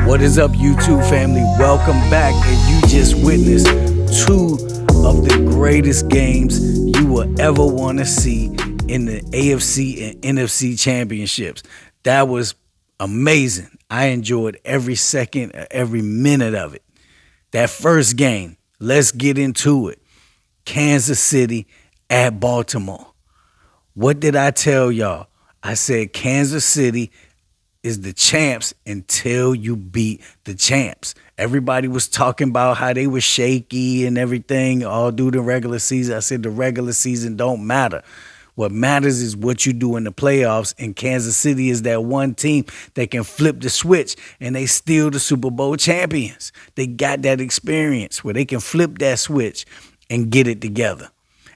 What is up, YouTube family? Welcome back, and you just witnessed two of the greatest games you will ever want to see in the AFC and NFC championships. That was amazing. I enjoyed every second, every minute of it. That first game, let's get into it. Kansas City at Baltimore. What did I tell y'all? I said Kansas City is the champs until you beat the champs. Everybody was talking about how they were shaky and everything all through the regular season. I said the regular season don't matter. What matters is what you do in the playoffs, and Kansas City is that one team that can flip the switch, and they still the Super Bowl champions. They got that experience where they can flip that switch and get it together.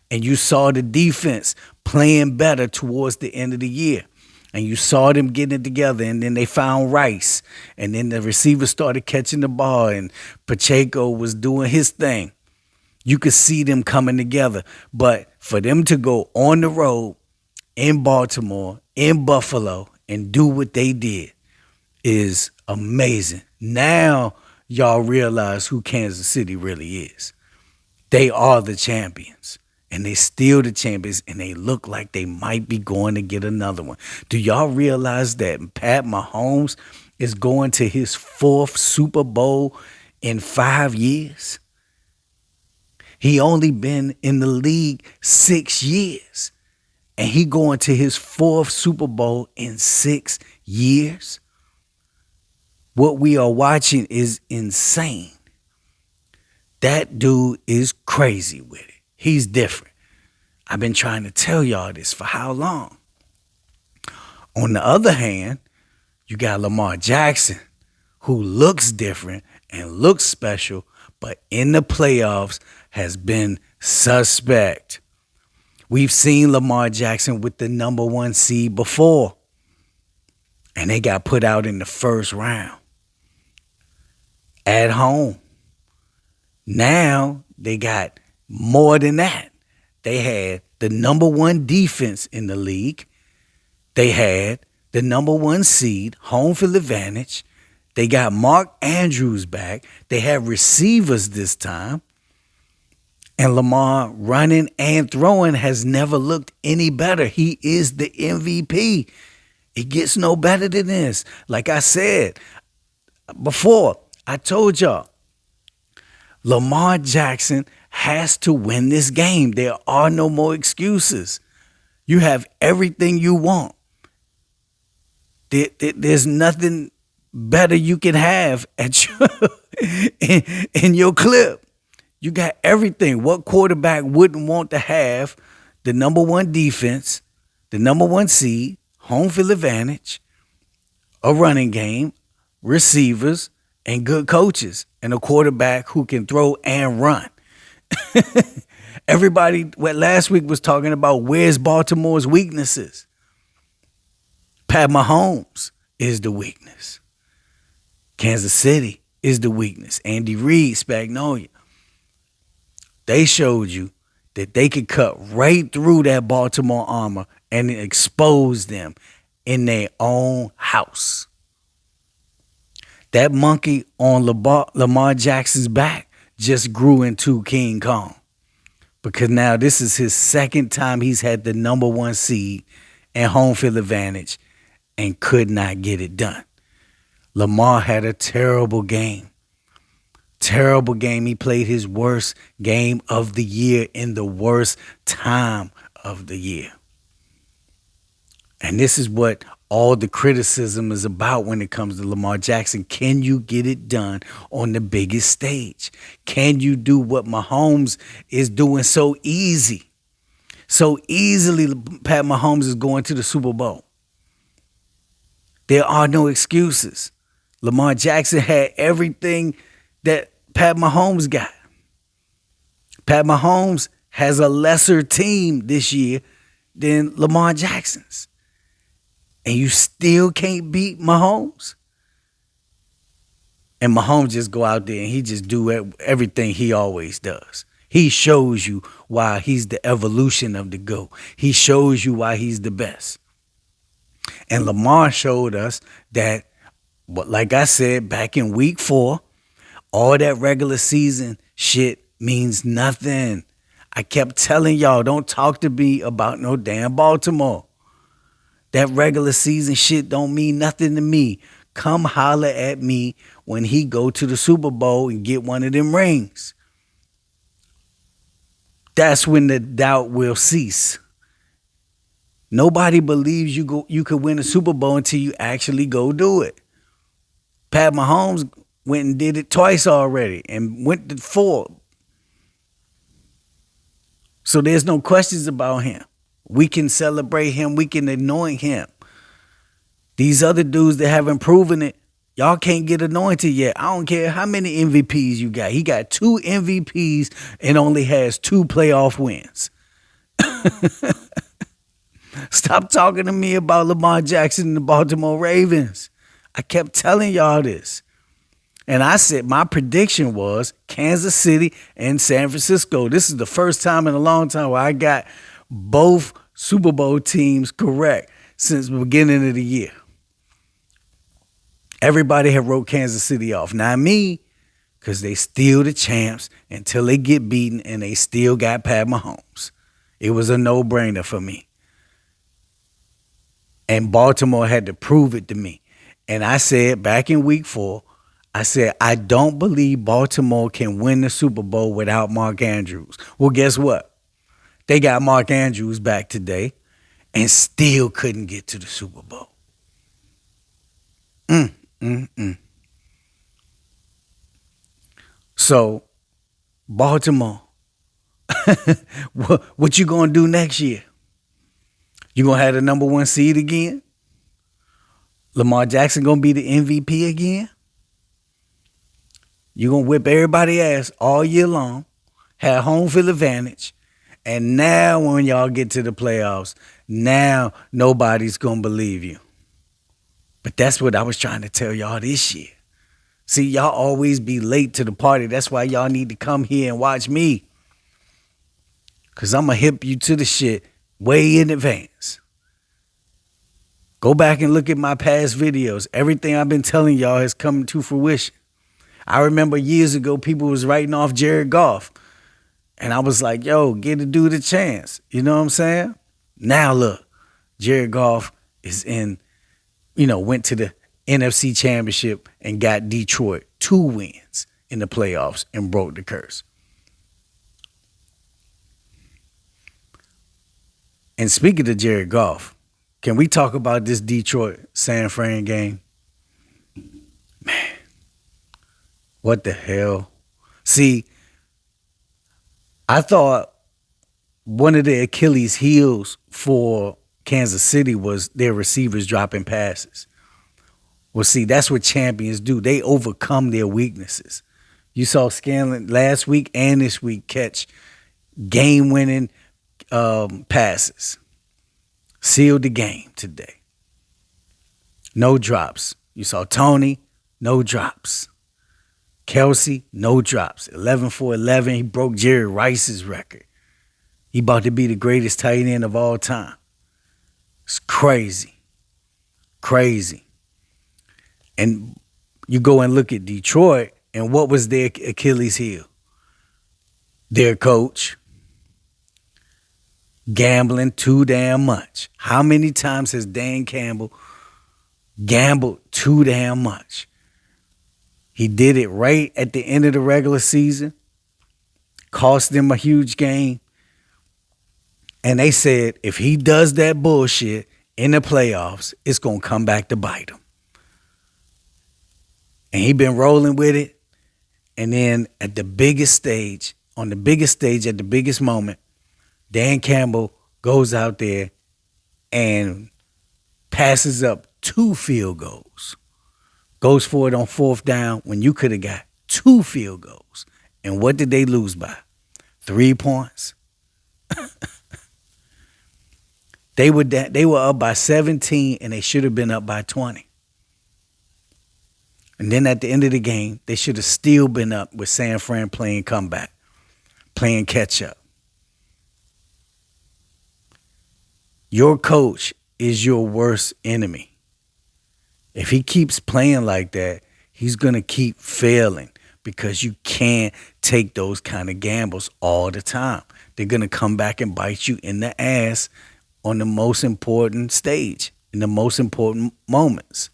And you saw the defense playing better towards the end of the year. And you saw them getting it together, and then they found Rice. And then the receivers started catching the ball, and Pacheco was doing his thing. You could see them coming together. But for them to go on the road in Baltimore, in Buffalo, and do what they did is amazing. Now y'all realize who Kansas City really is. They are the champions. And they still the champions, and they look like they might be going to get another one. Do y'all realize that Pat Mahomes is going to his 4th Super Bowl in 5 years? He only been in the league 6 years, and he going to his 4th Super Bowl in 6 years? What we are watching is insane. That dude is crazy with it. He's different. I've been trying to tell y'all this for how long? On the other hand, you got Lamar Jackson, who looks different and looks special, but in the playoffs has been suspect. We've seen Lamar Jackson with the number 1 seed before, and they got put out in the first round at home. Now they got more than that. They had the number 1 defense in the league. They had the number 1 seed, home field advantage. They got Mark Andrews back. They have receivers this time. And Lamar running and throwing has never looked any better. He is the MVP. It gets no better than this. Like I said before, I told y'all, Lamar Jackson has to win this game. There are no more excuses. You have everything you want. There's nothing better you can have at your, in your clip. You got everything. What quarterback wouldn't want to have the number 1 defense, the number 1 seed, home field advantage, a running game, receivers, and good coaches, and a quarterback who can throw and run? Everybody last week was talking about where's Baltimore's weaknesses. Pat Mahomes is the weakness. Kansas City is the weakness. Andy Reid, Spagnolia. They showed you that they could cut right through that Baltimore armor and expose them in their own house. That monkey on Lamar Jackson's back just grew into King Kong, because now this is his 2nd time he's had the number 1 seed and home field advantage and could not get it done. Lamar had a terrible game. Terrible game. He played his worst game of the year in the worst time of the year. And this is what all the criticism is about when it comes to Lamar Jackson. Can you get it done on the biggest stage? Can you do what Mahomes is doing so easy? So easily, Pat Mahomes is going to the Super Bowl. There are no excuses. Lamar Jackson had everything that Pat Mahomes got. Pat Mahomes has a lesser team this year than Lamar Jackson's. And you still can't beat Mahomes? And Mahomes just go out there and he just do everything he always does. He shows you why he's the evolution of the GOAT. He shows you why he's the best. And Lamar showed us that But like I said, back in week 4, all that regular season shit means nothing. I kept telling y'all, don't talk to me about no damn Baltimore. That regular season shit don't mean nothing to me. Come holler at me when he go to the Super Bowl and get one of them rings. That's when the doubt will cease. Nobody believes you could win a Super Bowl until you actually go do it. Pat Mahomes went and did it twice already and went to 4. So there's no questions about him. We can celebrate him. We can anoint him. These other dudes that haven't proven it, y'all can't get anointed yet. I don't care how many MVPs you got. He got 2 MVPs and only has 2 playoff wins. Stop talking to me about Lamar Jackson and the Baltimore Ravens. I kept telling y'all this. And I said my prediction was Kansas City and San Francisco. This is the first time in a long time where I got both Super Bowl teams correct since the beginning of the year. Everybody had wrote Kansas City off. Not me, because they still the champs until they get beaten and they still got Pat Mahomes. It was a no-brainer for me. And Baltimore had to prove it to me. And I said back in week 4, I said, I don't believe Baltimore can win the Super Bowl without Mark Andrews. Well, guess what? They got Mark Andrews back today and still couldn't get to the Super Bowl. So, Baltimore, what you going to do next year? You going to have the number 1 seed again? Lamar Jackson going to be the MVP again? You going to whip everybody's ass all year long, have home field advantage, and now when y'all get to the playoffs, now nobody's going to believe you. But that's what I was trying to tell y'all this year. See, y'all always be late to the party. That's why y'all need to come here and watch me. Because I'm going to hip you to the shit way in advance. Go back and look at my past videos. Everything I've been telling y'all has come to fruition. I remember years ago, people was writing off Jared Goff. And I was like, yo, give the dude a chance. You know what I'm saying? Now look, Jared Goff is went to the NFC Championship and got Detroit 2 wins in the playoffs and broke the curse. And speaking of Jared Goff, can we talk about this Detroit-San Fran game? Man, what the hell? See, I thought one of the Achilles heels for Kansas City was their receivers dropping passes. Well, see, that's what champions do. They overcome their weaknesses. You saw Scanlon last week and this week catch game-winning passes. Sealed the game today. No drops. You saw Tony, no drops. Kelsey, no drops. 11 for 11. He broke Jerry Rice's record. He about to be the greatest tight end of all time. It's crazy. Crazy. And you go and look at Detroit, and what was their Achilles heel? Their coach. Gambling too damn much. How many times has Dan Campbell gambled too damn much? He did it right at the end of the regular season. Cost them a huge game. And they said if he does that bullshit in the playoffs, it's going to come back to bite him. And he been rolling with it. And then at the biggest stage, at the biggest moment, Dan Campbell goes out there and passes up 2 field goals. Goes for it on 4th down when you could have got 2 field goals. And what did they lose by? 3 points. They were up by 17 and they should have been up by 20. And then at the end of the game, they should have still been up with San Fran playing comeback, playing catch up. Your coach is your worst enemy. If he keeps playing like that, he's going to keep failing because you can't take those kind of gambles all the time. They're going to come back and bite you in the ass on the most important stage, in the most important moments.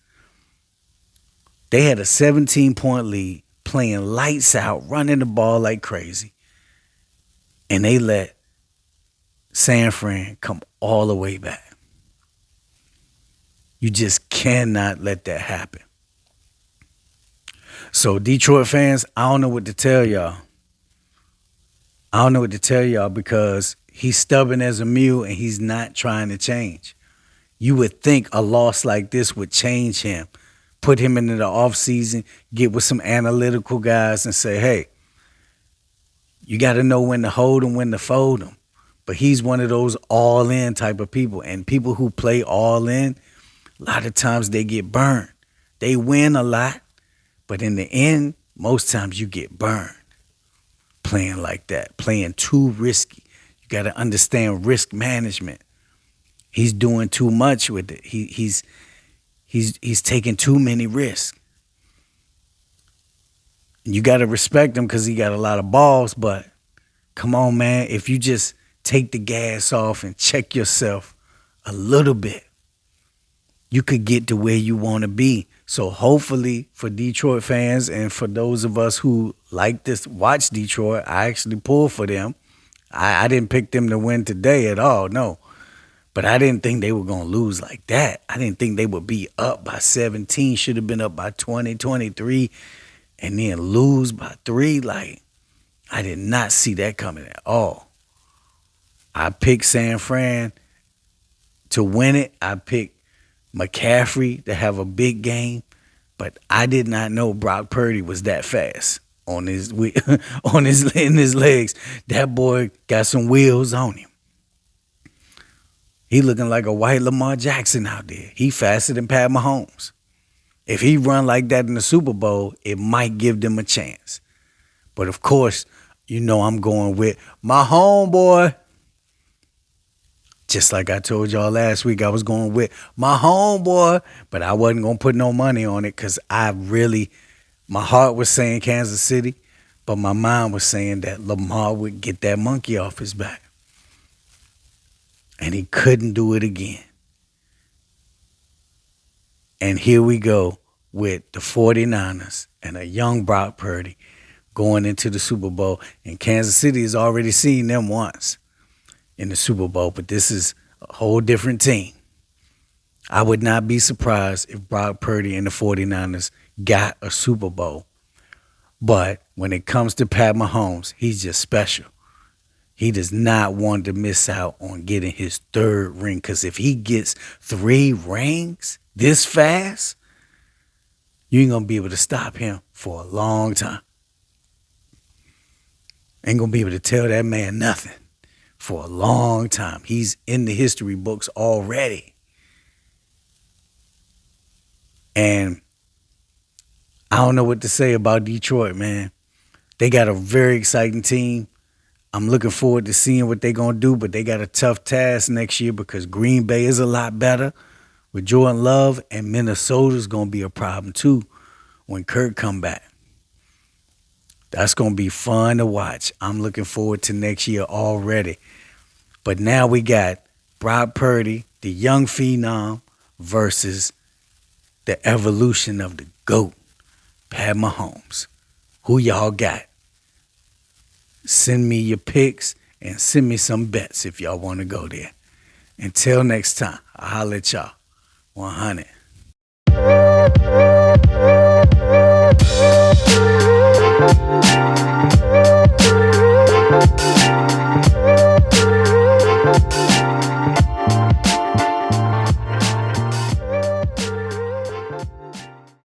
They had a 17-point lead, playing lights out, running the ball like crazy. And they let San Fran come all the way back. You just cannot let that happen. So Detroit fans, I don't know what to tell y'all. I don't know what to tell y'all because he's stubborn as a mule and he's not trying to change. You would think a loss like this would change him, put him into the offseason, get with some analytical guys and say, hey, you got to know when to hold them, when to fold them. But he's one of those all-in type of people. And people who play all-in, a lot of times they get burned. They win a lot, but in the end, most times you get burned playing like that, playing too risky. You got to understand risk management. He's doing too much with it. He's taking too many risks. You got to respect him because he got a lot of balls, but come on, man. If you just take the gas off and check yourself a little bit, you could get to where you want to be. So hopefully for Detroit fans and for those of us who like this, watch Detroit, I actually pull for them. I didn't pick them to win today at all, no. But I didn't think they were going to lose like that. I didn't think they would be up by 17, should have been up by 20, 23, and then lose by 3. Like, I did not see that coming at all. I picked San Fran to win it. I picked McCaffrey to have a big game, but I did not know Brock Purdy was that fast in his legs. That boy got some wheels on him. He looking like a white Lamar Jackson out there. He faster than Pat Mahomes. If he run like that in the Super Bowl, it might give them a chance. But of course, you know I'm going with my homeboy. Just like I told y'all last week, I was going with my homeboy, but I wasn't going to put no money on it because my heart was saying Kansas City, but my mind was saying that Lamar would get that monkey off his back. And he couldn't do it again. And here we go with the 49ers and a young Brock Purdy going into the Super Bowl. And Kansas City has already seen them once in the Super Bowl, but this is a whole different team. I would not be surprised if Brock Purdy and the 49ers got a Super Bowl. But when it comes to Pat Mahomes, he's just special. He does not want to miss out on getting his 3rd ring, because if he gets 3 rings this fast, you ain't going to be able to stop him for a long time. Ain't going to be able to tell that man nothing for a long time. He's in the history books already. And I don't know what to say about Detroit, man. They got a very exciting team. I'm looking forward to seeing what they're going to do, but they got a tough task next year because Green Bay is a lot better with Jordan Love, and Minnesota's going to be a problem too when Kirk come back. That's going to be fun to watch. I'm looking forward to next year already. But now we got Brock Purdy, the young phenom, versus the evolution of the GOAT, Pat Mahomes. Who y'all got? Send me your picks and send me some bets if y'all want to go there. Until next time, I'll holler at y'all. 100.